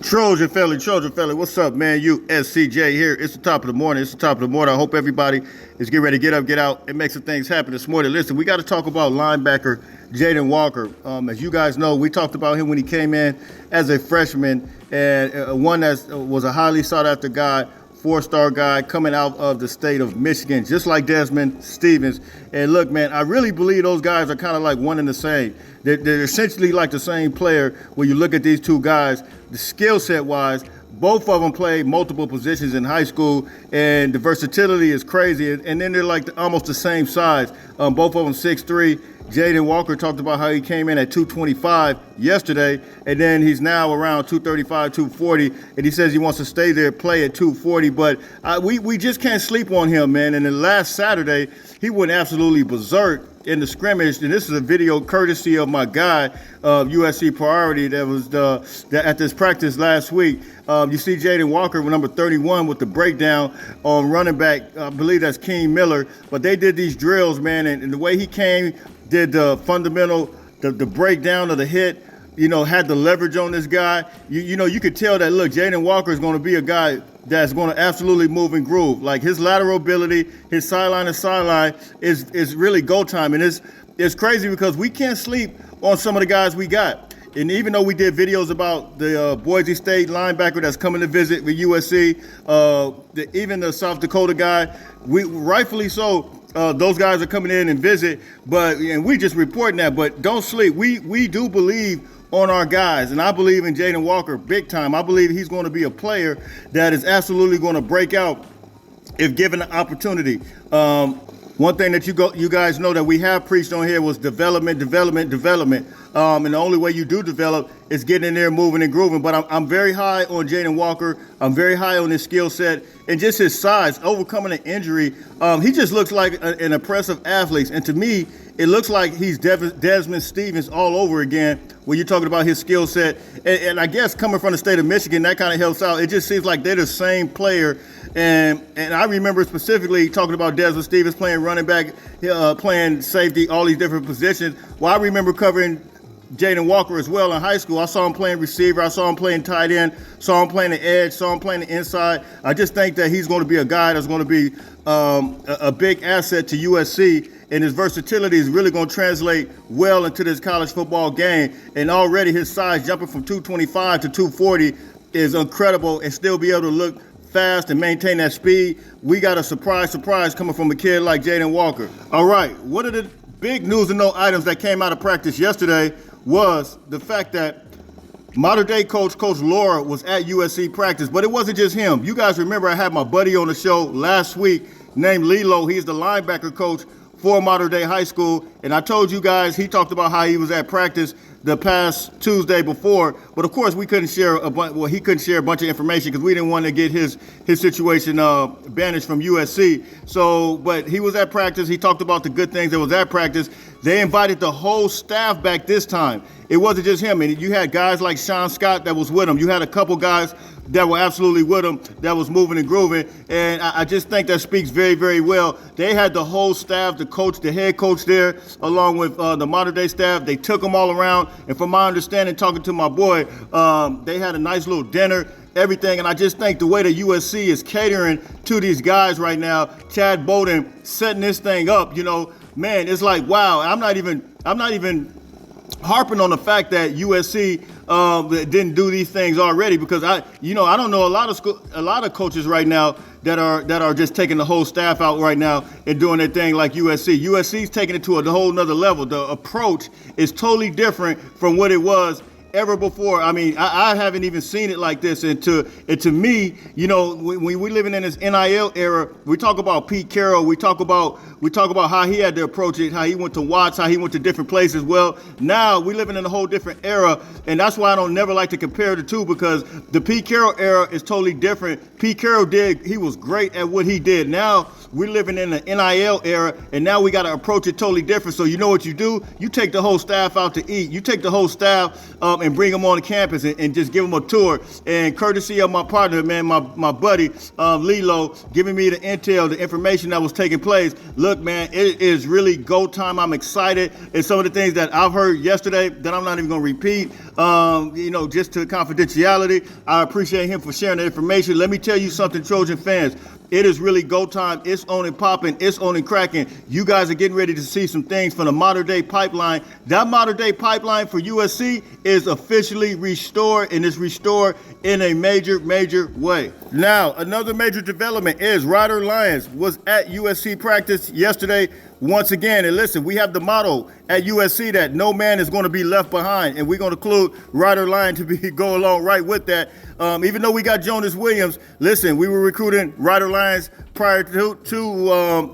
Trojan Felly, what's up, man? USCJ here. It's the top of the morning. I hope everybody is getting ready to get up, get out, and make some things happen this morning. Listen, we got to talk about linebacker Jaden Walker. As you guys know, we talked about him when he came in as a freshman, and one that was a highly sought-after guy, four-star guy coming out of the state of Michigan, just like Desmond Stevens. And look, man, I really believe those guys are kind of like one and the same. They're essentially like the same player when you look at these two guys. The skill set wise, both of them played multiple positions in high school, and the versatility is crazy. And then they're like almost the same size. Both of them 6'3". Jaden Walker talked about how he came in at 225 yesterday, and then he's now around 235, 240, and he says he wants to stay there, play at 240. But we just can't sleep on him, man. And then last Saturday, he went absolutely berserk in the scrimmage, and this is a video courtesy of my guy, USC Priority, that was at this practice last week. You see Jaden Walker with number 31 with the breakdown on running back. I believe that's King Miller. But they did these drills, man, and the way he came, did the fundamental, the breakdown of the hit, had the leverage on this guy. You could tell that, look, Jaden Walker is going to be a guy that's going to absolutely move and groove. Like his lateral ability, his sideline to sideline is really go time. And it's crazy because we can't sleep on some of the guys we got. And even though we did videos about the Boise State linebacker that's coming to visit with USC, even the South Dakota guy, we rightfully so, those guys are coming in and visit, and we just reporting that. But don't sleep. We do believe on our guys, and I believe in Jaden Walker big time. I believe he's going to be a player that is absolutely going to break out if given the opportunity. One thing that you guys know that we have preached on here was development. And the only way you do develop is getting in there, moving and grooving. But I'm very high on Jaden Walker. I'm very high on his skill set and just his size, overcoming an injury. He just looks like an impressive athlete. And to me, it looks like he's Desmond Stevens all over again when you're talking about his skill set. And I guess coming from the state of Michigan, that kind of helps out. It just seems like they're the same player. And I remember specifically talking about Desmond Stevens playing running back, playing safety, all these different positions. Well, I remember covering Jaden Walker as well in high school. I saw him playing receiver. I saw him playing tight end. Saw him playing the edge. Saw him playing the inside. I just think that he's going to be a guy that's going to be a big asset to USC, and his versatility is really going to translate well into this college football game. And already his size jumping from 225 to 240 is incredible, and still be able to look fast and maintain that speed. We got a surprise coming from a kid like Jaden Walker. All right, one of the big news and note items that came out of practice yesterday was the fact that modern day Coach Laura was at USC practice, but it wasn't just him. You guys remember I had my buddy on the show last week named Lilo. He's the linebacker coach for Modern Day High School, and I told you guys he talked about how he was at practice the past Tuesday before, but of course we couldn't share he couldn't share a bunch of information because we didn't want to get his situation banished from USC. So, but he was at practice. He talked about the good things that was at practice. They invited the whole staff back this time. It wasn't just him. And you had guys like Sean Scott that was with him. You had a couple guys that were absolutely with him that was moving and grooving. And I just think that speaks very, very well. They had the whole staff, the coach, the head coach there, along with the modern day staff. They took them all around. And from my understanding, talking to my boy, they had a nice little dinner, everything. And I just think the way that USC is catering to these guys right now, Chad Bowden setting this thing up, man, it's like, wow. I'm not even harping on the fact that USC didn't do these things already, because I don't know a lot of coaches right now that are just taking the whole staff out right now and doing their thing like USC. USC's taking it to a whole nother level. The approach is totally different from what it was ever before. I mean, I haven't even seen it like this. And to me, when we're living in this NIL era, we talk about Pete Carroll, we talk about how he had to approach it, how he went to Watts, how he went to different places. Well, now we're living in a whole different era, and that's why I don't never like to compare the two, because the Pete Carroll era is totally different. Pete Carroll he was great at what he did. Now we're living in the NIL era, and now we got to approach it totally different. So you know what you do? You take the whole staff out to eat. You take the whole staff and bring them on campus and just give them a tour. And courtesy of my partner, man, my buddy, Lilo, giving me the intel, the information that was taking place. Look, man, it is really go time. I'm excited. And some of the things that I've heard yesterday that I'm not even going to repeat, just to confidentiality. I appreciate him for sharing the information. Let me tell you something, Trojan fans. It is really go time. It's on and popping. It's on and cracking. You guys are getting ready to see some things from the modern day pipeline. That modern day pipeline for USC is officially restored, and it's restored in a major, major way. Now, another major development is Ryder Lyons was at USC practice yesterday once again. And listen, we have the motto at USC that no man is going to be left behind, and we're going to include Ryder Lyons to go along right with that. Even though we got Jonas Williams, listen, we were recruiting Ryder Lyons prior to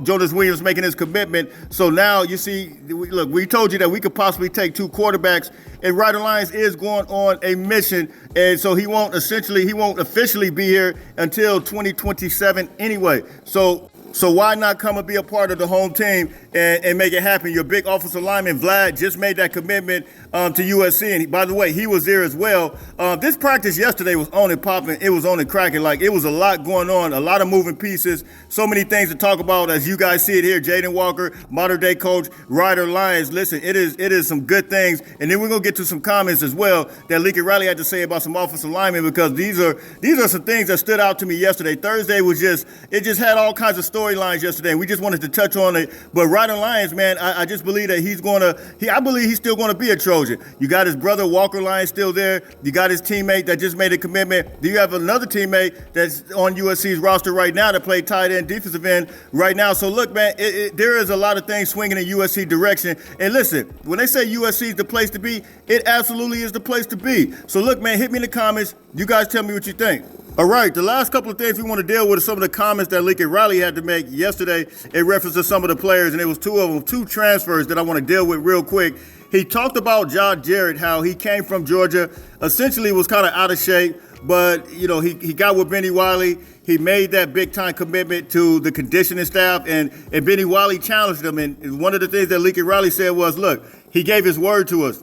Jonas Williams making his commitment. So now you see, look, we told you that we could possibly take 2 quarterbacks, and Ryder Lyons is going on a mission, and so he won't officially be here until 2027 anyway. So why not come and be a part of the home team and make it happen? Your big offensive lineman, Vlad, just made that commitment to USC. And by the way, he was there as well. This practice yesterday was on and popping. It was on and cracking. Like, it was a lot going on, a lot of moving pieces, so many things to talk about. As you guys see it here, Jaden Walker, modern day coach, Ryder Lyons. Listen, it is some good things. And then we're going to get to some comments as well that Lincoln Riley had to say about some offensive linemen, because these are some things that stood out to me yesterday. Thursday was just had all kinds of storylines yesterday, and we just wanted to touch on it. But Ryder Lyons, man, I just believe that I believe he's still going to be a Trojan. You got his brother Walker Lyons still there. You got his teammate that just made a commitment. Do you have another teammate that's on USC's roster right now that played tight end, defensive end right now? So look, man, there is a lot of things swinging in USC direction. And listen, when they say USC is the place to be, it absolutely is the place to be. So look, man, hit me in the comments. You guys tell me what you think. All right, the last couple of things we want to deal with are some of the comments that Lincoln Riley had to make yesterday in reference to some of the players, and it was 2 of them, 2 transfers that I want to deal with real quick. He talked about Josh Jarrett, how he came from Georgia, essentially was kind of out of shape, but, he got with Benny Wiley. He made that big-time commitment to the conditioning staff, and Benny Wiley challenged him. And one of the things that Lincoln Riley said was, look, he gave his word to us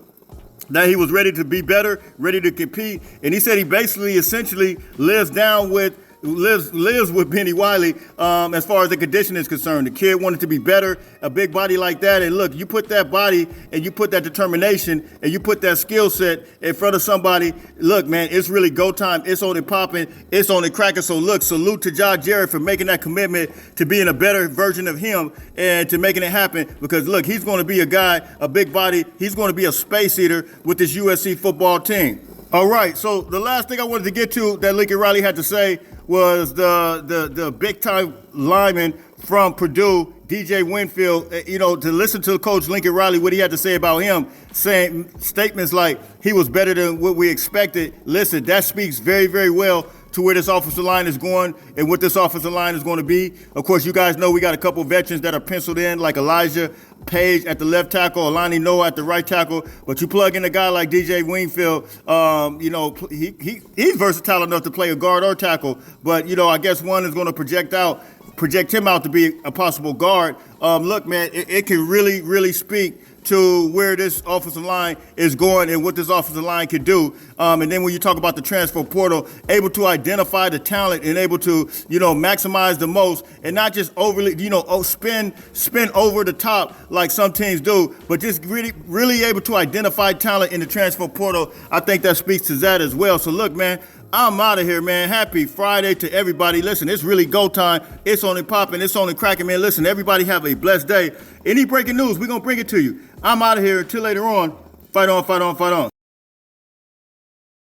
that he was ready to be better, ready to compete. And he said he basically essentially lives with Benny Wiley as far as the condition is concerned. The kid wanted to be better, a big body like that. And look, you put that body and you put that determination and you put that skill set in front of somebody. Look, man, it's really go time. It's on and popping. It's on and cracking. So look, salute to Josh Jarrett for making that commitment to being a better version of him and to making it happen. Because look, he's going to be a guy, a big body. He's going to be a space eater with this USC football team. All right, so the last thing I wanted to get to that Lincoln Riley had to say was the big-time lineman from Purdue, DJ Winfield, to listen to Coach Lincoln Riley, what he had to say about him, saying statements like he was better than what we expected. Listen, that speaks very, very well to where this offensive line is going and what this offensive line is going to be. Of course, you guys know we got a couple veterans that are penciled in, like Elijah Page at the left tackle, Alani Noah at the right tackle. But you plug in a guy like DJ Winfield, he's versatile enough to play a guard or tackle. But, I guess one is going to project him out to be a possible guard. Look, man, it can really, really speak to where this offensive line is going and what this offensive line can do. And then when you talk about the transfer portal, able to identify the talent and able to, maximize the most and not just overly, spin over the top like some teams do, but just really, really able to identify talent in the transfer portal. I think that speaks to that as well. So look, man, I'm out of here, man. Happy Friday to everybody. Listen, it's really go time. It's on and popping. It's on and cracking, man. Listen, everybody have a blessed day. Any breaking news, we're going to bring it to you. I'm out of here. Until later on, fight on, fight on, fight on.